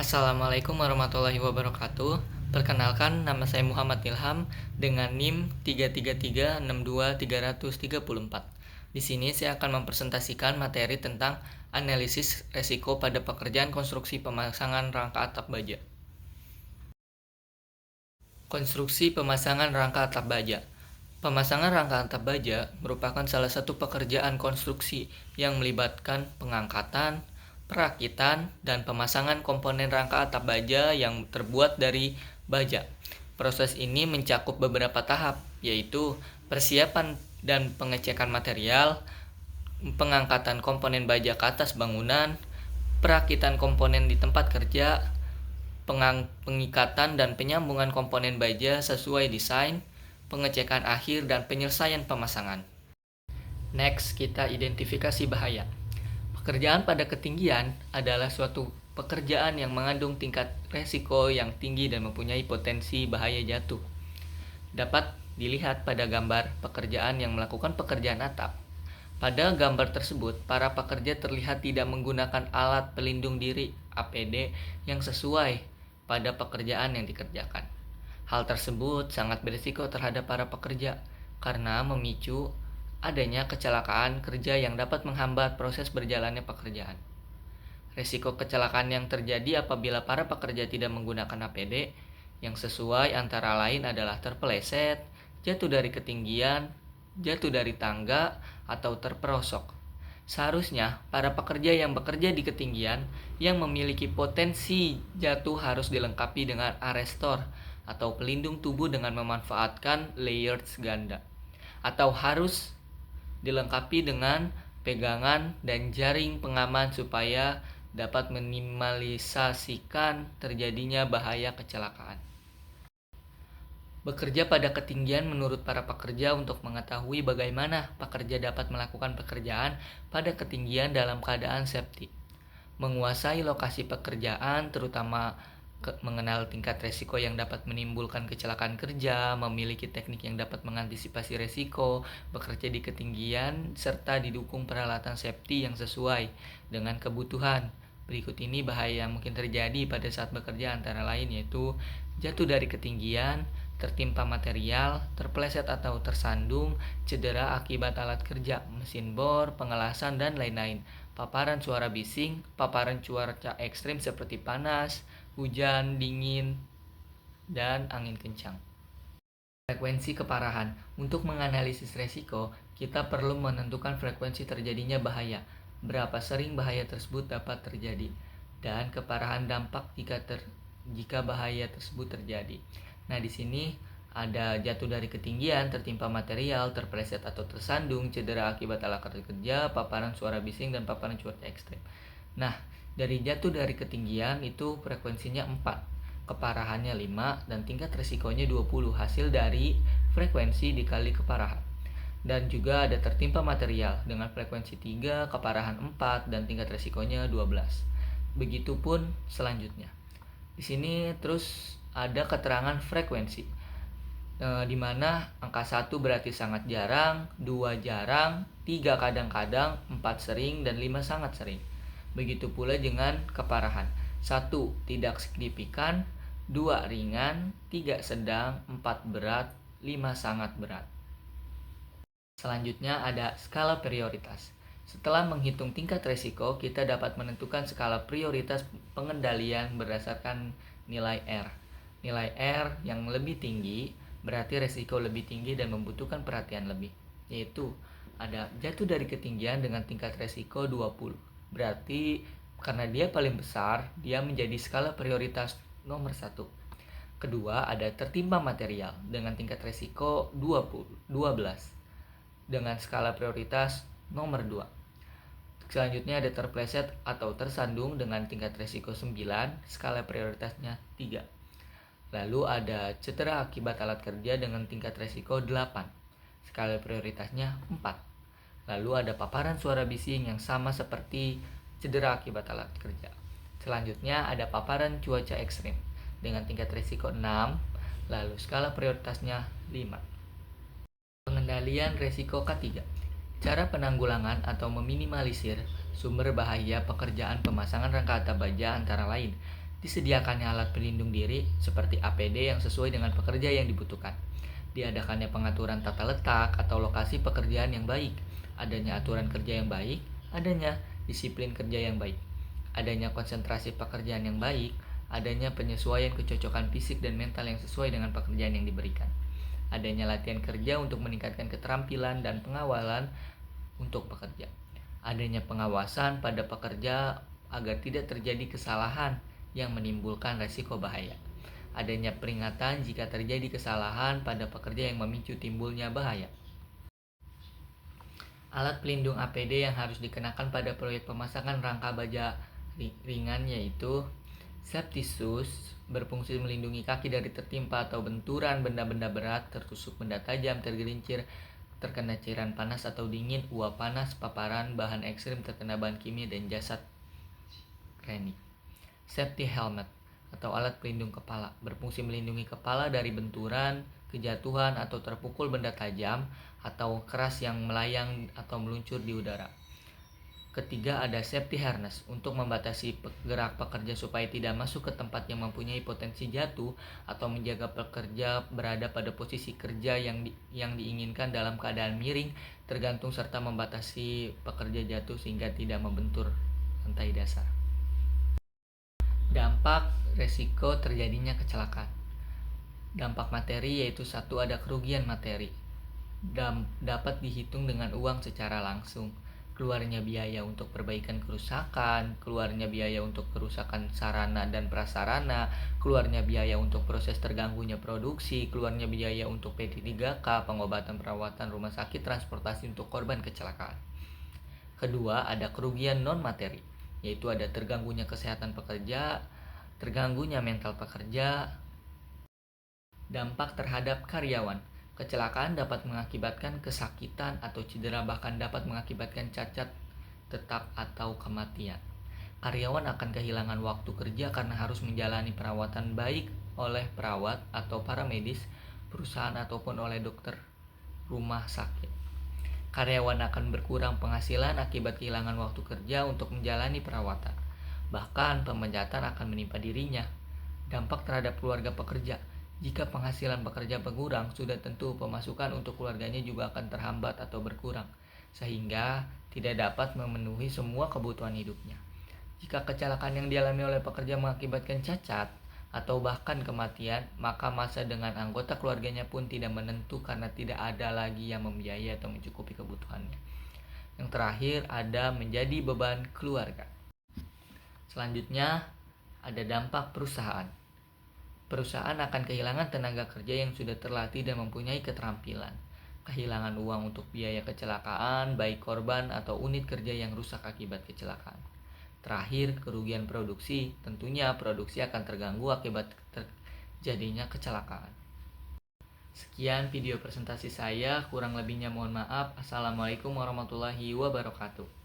Assalamualaikum warahmatullahi wabarakatuh. Perkenalkan, nama saya Muhammad Ilham dengan NIM 3336234. Di sini saya akan mempresentasikan materi tentang analisis resiko pada pekerjaan konstruksi pemasangan rangka atap baja. Konstruksi pemasangan rangka atap baja. Pemasangan rangka atap baja merupakan salah satu pekerjaan konstruksi yang melibatkan pengangkatan, perakitan, dan pemasangan komponen rangka atap baja yang terbuat dari baja. Proses ini mencakup beberapa tahap, yaitu persiapan dan pengecekan material, pengangkatan komponen baja ke atas bangunan, perakitan komponen di tempat kerja, pengikatan dan penyambungan komponen baja sesuai desain, pengecekan akhir, dan penyelesaian pemasangan. Next, kita identifikasi bahaya. Pekerjaan pada ketinggian adalah suatu pekerjaan yang mengandung tingkat resiko yang tinggi dan mempunyai potensi bahaya jatuh. Dapat dilihat pada gambar pekerjaan yang melakukan pekerjaan atap. Pada gambar tersebut, para pekerja terlihat tidak menggunakan alat pelindung diri (APD) yang sesuai pada pekerjaan yang dikerjakan. Hal tersebut sangat berisiko terhadap para pekerja karena memicu adanya kecelakaan kerja yang dapat menghambat proses berjalannya pekerjaan. Risiko kecelakaan yang terjadi apabila para pekerja tidak menggunakan APD yang sesuai antara lain adalah terpeleset, jatuh dari ketinggian, jatuh dari tangga, atau terperosok. Seharusnya para pekerja yang bekerja di ketinggian yang memiliki potensi jatuh harus dilengkapi dengan arrestor atau pelindung tubuh dengan memanfaatkan layers ganda, atau harus dilengkapi dengan pegangan dan jaring pengaman supaya dapat minimalisasikan terjadinya bahaya kecelakaan. Bekerja pada ketinggian menurut para pekerja untuk mengetahui bagaimana pekerja dapat melakukan pekerjaan pada ketinggian dalam keadaan safety. Menguasai lokasi pekerjaan, terutama mengenal tingkat resiko yang dapat menimbulkan kecelakaan kerja, memiliki teknik yang dapat mengantisipasi resiko, bekerja di ketinggian, serta didukung peralatan safety yang sesuai dengan kebutuhan. Berikut ini bahaya yang mungkin terjadi pada saat bekerja antara lain yaitu jatuh dari ketinggian, tertimpa material, terpeleset atau tersandung, cedera akibat alat kerja, mesin bor, pengelasan, dan lain-lain, paparan suara bising, paparan cuaca ekstrim seperti panas, hujan, dingin, dan angin kencang. Frekuensi keparahan. Untuk menganalisis resiko, kita perlu menentukan frekuensi terjadinya bahaya, berapa sering bahaya tersebut dapat terjadi, dan keparahan dampak jika bahaya tersebut terjadi. Nah, di sini ada jatuh dari ketinggian, tertimpa material, terpeleset atau tersandung, cedera akibat alat kerja, paparan suara bising, dan paparan cuaca ekstrim. Nah, dari jatuh dari ketinggian itu frekuensinya 4, keparahannya 5, dan tingkat resikonya 20, hasil dari frekuensi dikali keparahan. Dan juga ada tertimpa material dengan frekuensi 3, keparahan 4, dan tingkat resikonya 12. Begitupun selanjutnya. Di sini terus ada keterangan frekuensi, di mana angka 1 berarti sangat jarang, 2 jarang, 3 kadang-kadang, 4 sering, dan 5 sangat sering. Begitu pula dengan keparahan. 1 tidak signifikan, 2 ringan, 3 sedang, 4 berat, 5 sangat berat. Selanjutnya ada skala prioritas. Setelah menghitung tingkat resiko, kita dapat menentukan skala prioritas pengendalian berdasarkan nilai R. Nilai R yang lebih tinggi berarti resiko lebih tinggi dan membutuhkan perhatian lebih, yaitu ada jatuh dari ketinggian dengan tingkat resiko 20. Berarti karena dia paling besar, dia menjadi skala prioritas nomor 1. Kedua, ada tertimpa material dengan tingkat resiko 12 dengan skala prioritas nomor 2. Selanjutnya ada terpleset atau tersandung dengan tingkat resiko 9, skala prioritasnya 3. Lalu ada cedera akibat alat kerja dengan tingkat resiko 8, skala prioritasnya 4. Lalu ada paparan suara bising yang sama seperti cedera akibat alat kerja. Selanjutnya ada paparan cuaca ekstrim dengan tingkat resiko 6, lalu skala prioritasnya 5. Pengendalian resiko K3. Cara penanggulangan atau meminimalisir sumber bahaya pekerjaan pemasangan rangka atap baja antara lain Disediakannya alat pelindung diri seperti APD yang sesuai dengan pekerja yang dibutuhkan. Diadakannya pengaturan tata letak atau lokasi pekerjaan yang baik. Adanya aturan kerja yang baik, adanya disiplin kerja yang baik. Adanya konsentrasi pekerjaan yang baik, adanya penyesuaian kecocokan fisik dan mental yang sesuai dengan pekerjaan yang diberikan. Adanya latihan kerja untuk meningkatkan keterampilan dan pengawalan untuk pekerja. Adanya pengawasan pada pekerja agar tidak terjadi kesalahan yang menimbulkan resiko bahaya. Adanya peringatan jika terjadi kesalahan pada pekerja yang memicu timbulnya bahaya. Alat pelindung APD yang harus dikenakan pada proyek pemasangan rangka baja ringan yaitu safety shoes, berfungsi melindungi kaki dari tertimpa atau benturan benda-benda berat, tertusuk benda tajam, tergelincir, terkena cairan panas atau dingin, uap panas, paparan bahan ekstrim, terkena bahan kimia, dan jasad klinik. Safety helmet atau alat pelindung kepala, berfungsi melindungi kepala dari benturan, kejatuhan, atau terpukul benda tajam atau keras yang melayang atau meluncur di udara. Ketiga, ada safety harness untuk membatasi gerak pekerja supaya tidak masuk ke tempat yang mempunyai potensi jatuh atau menjaga pekerja berada pada posisi kerja yang diinginkan dalam keadaan miring, tergantung serta membatasi pekerja jatuh sehingga tidak membentur lantai dasar. Dampak resiko terjadinya kecelakaan. Dampak materi yaitu satu, ada kerugian materi. Dapat dihitung dengan uang secara langsung. Keluarnya biaya untuk perbaikan kerusakan, keluarnya biaya untuk kerusakan sarana dan prasarana, keluarnya biaya untuk proses terganggunya produksi, keluarnya biaya untuk P3K, pengobatan perawatan rumah sakit, transportasi untuk korban kecelakaan. Kedua, ada kerugian non-materi, yaitu ada terganggunya kesehatan pekerja, terganggunya mental pekerja, dampak terhadap karyawan. Kecelakaan dapat mengakibatkan kesakitan atau cedera, bahkan dapat mengakibatkan cacat tetap atau kematian. Karyawan akan kehilangan waktu kerja karena harus menjalani perawatan baik oleh perawat atau para medis, perusahaan ataupun oleh dokter rumah sakit. Karyawan akan berkurang penghasilan akibat kehilangan waktu kerja untuk menjalani perawatan. Bahkan pemecatan akan menimpa dirinya. Dampak terhadap keluarga pekerja. Jika penghasilan pekerja berkurang, sudah tentu pemasukan untuk keluarganya juga akan terhambat atau berkurang, sehingga tidak dapat memenuhi semua kebutuhan hidupnya. Jika kecelakaan yang dialami oleh pekerja mengakibatkan cacat atau bahkan kematian, maka masa dengan anggota keluarganya pun tidak menentu karena tidak ada lagi yang membiayai atau mencukupi kebutuhannya. Yang terakhir, ada menjadi beban keluarga. Selanjutnya, ada dampak perusahaan. Perusahaan akan kehilangan tenaga kerja yang sudah terlatih dan mempunyai keterampilan. Kehilangan uang untuk biaya kecelakaan, baik korban atau unit kerja yang rusak akibat kecelakaan. Terakhir, kerugian produksi. Tentunya produksi akan terganggu akibat terjadinya kecelakaan. Sekian video presentasi saya, kurang lebihnya mohon maaf. Assalamualaikum warahmatullahi wabarakatuh.